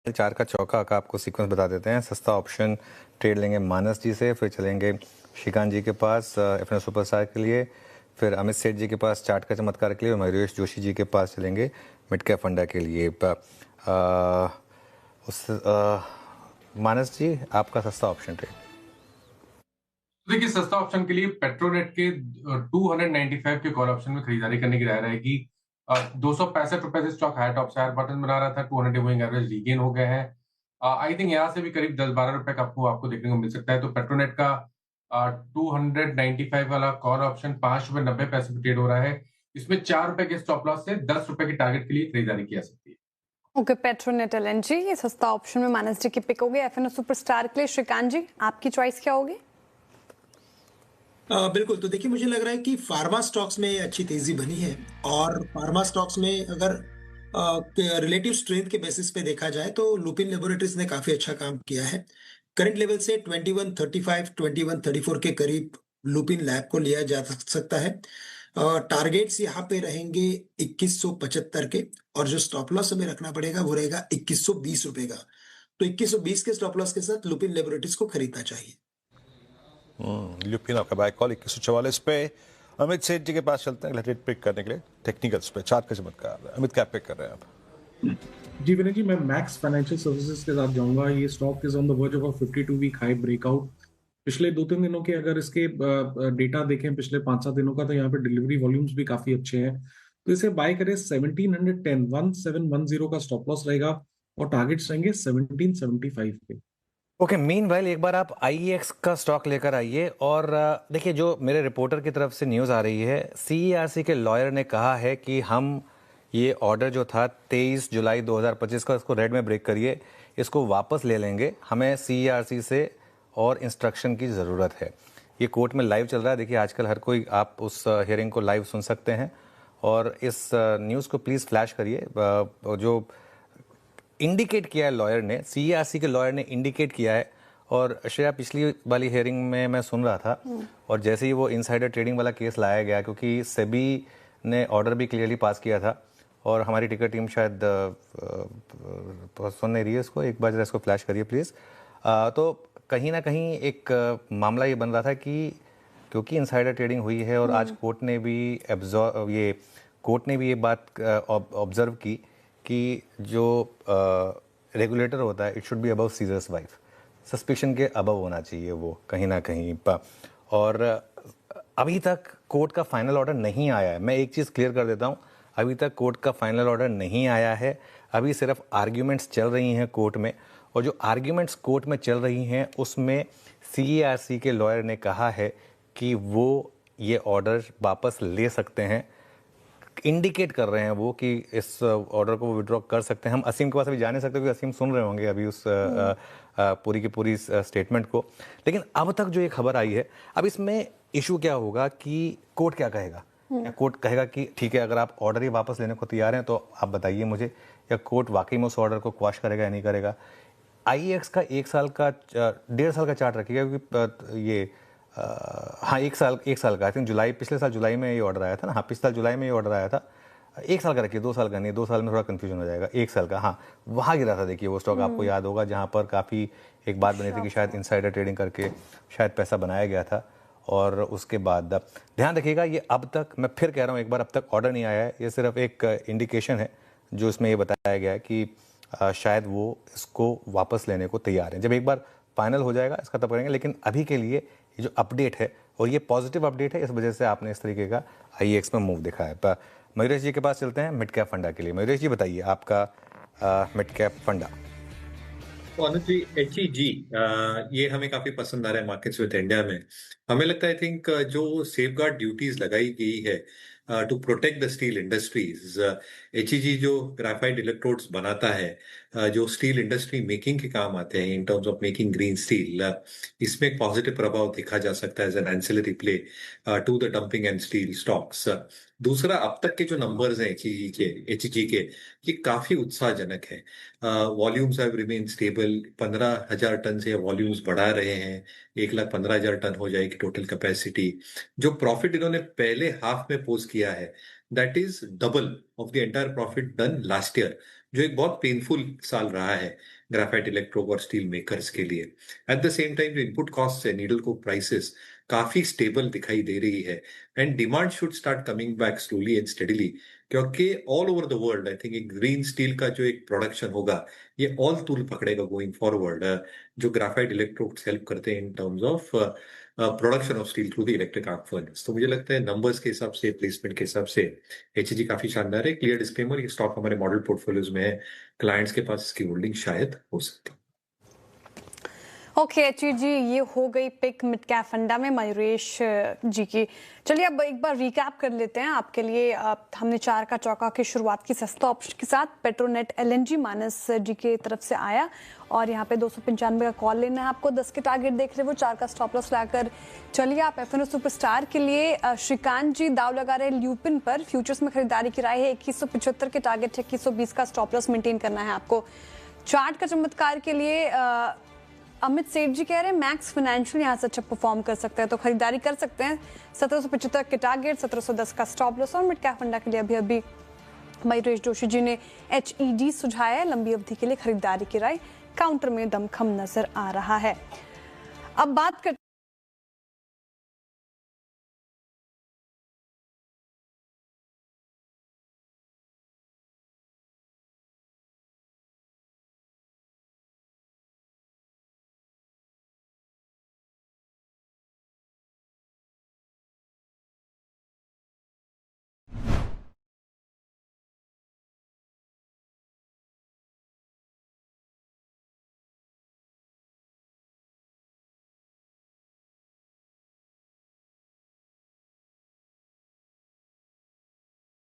चार का चौका का आपको सीक्वेंस बता देते हैं। सस्ता ऑप्शन ट्रेड लेंगे मानस जी से, फिर चलेंगे श्रीकांत जी के पास एफएन सुपरस्टार के लिए, फिर अमित सेठ जी के पास चार्ट का चमत्कार के लिए, और मयूरेश जोशी जी के पास चलेंगे मिड कैप फंडा के लिए। मानस जी, आपका सस्ता ऑप्शन ट्रेड। देखिए, सस्ता ऑप्शन के लिए पेट्रोनेट के 295 के कॉल ऑप्शन में खरीदारी करने की राय रहेगी। 265 रुपए से स्टॉक हाई टॉप से हायर बटन बना रहा था, 200 मूविंग एवरेज रीगेन हो गए हैं। आई थिंक यहाँ से भी करीब 10-12 रुपए का आपको देखने को मिल सकता है। तो पेट्रोनेट का 295 वाला कॉल ऑप्शन 5.90 रुपए पे ट्रेड हो रहा है। इसमें 4 रुपए के स्टॉप लॉस से 10 रुपए के टारगेट के लिए खरीदारी की जा सकती है। ओके, पेट्रोनेट एलएनजी ये सस्ता ऑप्शन में मानस जी की पिक हो गई। एफएनओ सुपरस्टार के लिए श्रीकांत जी, आपकी चॉइस क्या होगी? बिल्कुल। तो देखिए, मुझे लग रहा है कि फार्मा स्टॉक्स में अच्छी तेजी बनी है, और फार्मा स्टॉक्स में अगर रिलेटिव स्ट्रेंथ के बेसिस पे देखा जाए तो लुपिन लेबोरेटरीज ने काफी अच्छा काम किया है। करंट लेवल से 2135 2134 के करीब लुपिन लैब को लिया जा सकता है। टारगेट्स यहाँ पे रहेंगे 2175 के, और जो स्टॉप लॉस हमें रखना पड़ेगा वो रहेगा 2120 रुपए का। तो 2120 के स्टॉप लॉस के साथ लुपिन लेबोरेटरीज को खरीदना चाहिए। लुपिन आपका बाय कॉल 2144 पे। अमित सेठ जी के पास चलते हैं रिलेटेड पिक करने के लिए टेक्निकल्स पे। चार्ट का चमत्कार, अमित क्या पिक कर रहे हैं आप? जी विनय जी, मैं मैक्स फाइनेंशियल सर्विसेज के साथ जाऊंगा। ये stock is on the verge of 52 week high breakout. पिछले 2-3 दिनों के अगर इसके डेटा देखें, पिछले 5-7 दिनों का, तो यहाँ पे डिलीवरी वॉल्यूम्स भी काफी अच्छे हैं। तो इसे बाय करें 1710 का स्टॉप लॉस रहेगा, और टारगेट्स रहेंगे 1775 के। ओके, मीनवाइल एक बार आप आईईएक्स का स्टॉक लेकर आइए। और देखिए, जो मेरे रिपोर्टर की तरफ से न्यूज़ आ रही है, सीईआरसी के लॉयर ने कहा है कि हम ये ऑर्डर जो था 23 जुलाई 2025 का, इसको रेड में ब्रेक करिए, इसको वापस ले लेंगे। हमें सीईआरसी से और इंस्ट्रक्शन की ज़रूरत है। ये कोर्ट में लाइव चल रहा है। देखिए, आजकल हर कोई आप उस हियरिंग को लाइव सुन सकते हैं। और इस न्यूज़ को प्लीज़ फ्लैश करिए। जो इंडिकेट किया है लॉयर ने, सीईआरसी के लॉयर ने इंडिकेट किया है। और श्रेया, पिछली वाली हियरिंग में मैं सुन रहा था, और जैसे ही वो इनसाइडर ट्रेडिंग वाला केस लाया गया, क्योंकि सेबी ने ऑर्डर भी क्लियरली पास किया था, और हमारी टिकर टीम शायद सुन नहीं रही है इसको, एक बार जरा इसको फ्लैश करिए प्लीज़। तो कहीं ना कहीं एक मामला ये बन रहा था कि क्योंकि इनसाइडर ट्रेडिंग हुई है, और आज कोर्ट ने भी ये बात ऑब्जर्व की कि जो रेगुलेटर होता है, it should be above seizures wife, suspicion के अबव होना चाहिए वो कहीं ना कहीं। और अभी तक कोर्ट का फाइनल ऑर्डर नहीं आया है। मैं एक चीज़ क्लियर कर देता हूँ, अभी तक कोर्ट का फाइनल ऑर्डर नहीं आया है। अभी सिर्फ आर्ग्यूमेंट्स चल रही हैं कोर्ट में, और जो आर्ग्यूमेंट्स कोर्ट में चल रही हैं उसमें सीईआरसी के लॉयर ने कहा है कि वो ये ऑर्डर वापस ले सकते हैं। इंडिकेट कर रहे हैं वो कि इस ऑर्डर को विड्रॉ कर सकते हैं। हम असीम के पास अभी जा नहीं सकते, क्योंकि असीम सुन रहे होंगे अभी उस पूरी की पूरी स्टेटमेंट को। लेकिन अब तक जो ये खबर आई है, अब इसमें इशू क्या होगा कि कोर्ट क्या कहेगा। या कोर्ट कहेगा कि ठीक है, अगर आप ऑर्डर ही वापस लेने को तैयार हैं तो आप बताइए मुझे, या कोर्ट वाकई में उस ऑर्डर को क्वाश करेगा या नहीं करेगा। आईईएक्स का 1 साल का 1.5 साल का चार्ट रखिएगा, क्योंकि ये हाँ, 1 साल का, आई थिंक पिछले साल जुलाई में ये ऑर्डर आया था ना। हाँ, पिछले साल जुलाई में ये ऑर्डर आया था। 1 साल का रखिए, 2 साल का नहीं, 2 साल में थोड़ा कंफ्यूजन हो जाएगा। 1 साल का, हाँ, वहाँ गिरा था। देखिए, वो स्टॉक आपको याद होगा, जहाँ पर काफ़ी एक बात बनी थी कि शायद इनसाइडर ट्रेडिंग करके शायद पैसा बनाया गया था। और उसके बाद ध्यान रखिएगा, ये अब तक, मैं फिर कह रहा हूँ एक बार, अब तक ऑर्डर नहीं आया है। ये सिर्फ एक इंडिकेशन है जो इसमें ये बताया गया है कि शायद वो इसको वापस लेने को तैयार है। जब एक बार फाइनल हो जाएगा इसका तब करेंगे। लेकिन अभी के लिए ये जो अपडेट है, और ये पॉजिटिव अपडेट है, इस वजह से आपने इस तरीके का आईईएक्स में मूव दिखा है। मयूरेश जी के पास चलते हैं मिड कैप फंडा के लिए। मयूरेश जी, बताइए आपका मिड कैप फंडा। ऑनेस्टली एचईजी ये हमें काफी पसंद आ रहा है मार्केट्स विद इंडिया में। हमें लगता है, आई थिंक, जो सेफगार्ड ड्यूटीज लगाई गई है to protect the steel industries, HEG जो ग्रेफाइट इलेक्ट्रोड्स बनाता है, जो स्टील इंडस्ट्री मेकिंग के काम आते हैं in terms of making green steel, इसमें एक पॉजिटिव प्रभाव देखा जा सकता है as an ancillary play to the dumping and steel stocks. दूसरा, अब तक के जो नंबर्स हैं एचईजी के, ये काफी उत्साहजनक है। Volumes have remain stable. 15,000 tonne से वॉल्यूम्स बढ़ा रहे हैं, 1,15,000 टन हो जाएगी टोटल कैपेसिटी। जो प्रॉफिट इन्होंने पहले हाफ में पोस्ट किया है, that is double of the entire profit done last year, जो एक बहुत पेनफुल साल रहा है ग्राफाइट इलेक्ट्रोड और स्टील मेकर्स के लिए। एट द सेम टाइम जो इनपुट कॉस्ट है, नीडल कोक प्राइसेस काफी स्टेबल दिखाई दे रही है and demand should start coming back slowly and steadily, क्योंकि all over the world I think एक ग्रीन स्टील का जो एक प्रोडक्शन होगा ये ऑल तूल पकड़ेगा गोइंग फॉरवर्ड, जो ग्राफाइट इलेक्ट्रोड्स हेल्प करते हैं in terms of production of steel through the electric arc furnace. तो मुझे लगता है नंबर्स के हिसाब से, प्लेसमेंट के हिसाब से एचईजी काफी शानदार है। क्लियर डिस्क्लेमर, ये स्टॉक हमारे मॉडल पोर्टफोलियोज में है, क्लाइंट्स के पास इसकी होल्डिंग शायद हो सकती है। ओके एची जी, ये हो गई पिक मिड कैप फंडा में मयूरेश जी की। चलिए अब एक बार रिकैप कर लेते हैं आपके लिए। हमने 4 का चौका की शुरुआत की सस्ता ऑप्शन के साथ। पेट्रोनेट एलएनजी मानस जी की तरफ से आया और यहाँ पे 295 का कॉल लेना है आपको। 10 के टारगेट देख रहे वो 4 का स्टॉप लॉस लाकर चलिए आप एफएनओ सुपरस्टार के लिए। श्रीकांत जी दाव लगा रहे ल्यूपिन पर, फ्यूचर्स में खरीदारी की राय है। 2175 के टारगेट है, 2120 का स्टॉप लॉस मेंटेन करना है आपको। चार्ट का चमत्कार के लिए अमित सेठ जी कह रहे हैं मैक्स फाइनेंशियल यहाँ से अच्छा परफॉर्म कर सकते हैं तो खरीदारी कर सकते हैं। 1775 के टारगेट, 1710 का स्टॉप लॉस। और मिड कैप फंडा के लिए अभी अभी मयूरेश जोशी जी ने HED सुझाया है, लंबी अवधि के लिए खरीदारी की राय। काउंटर में दमखम नजर आ रहा है। अब बात करते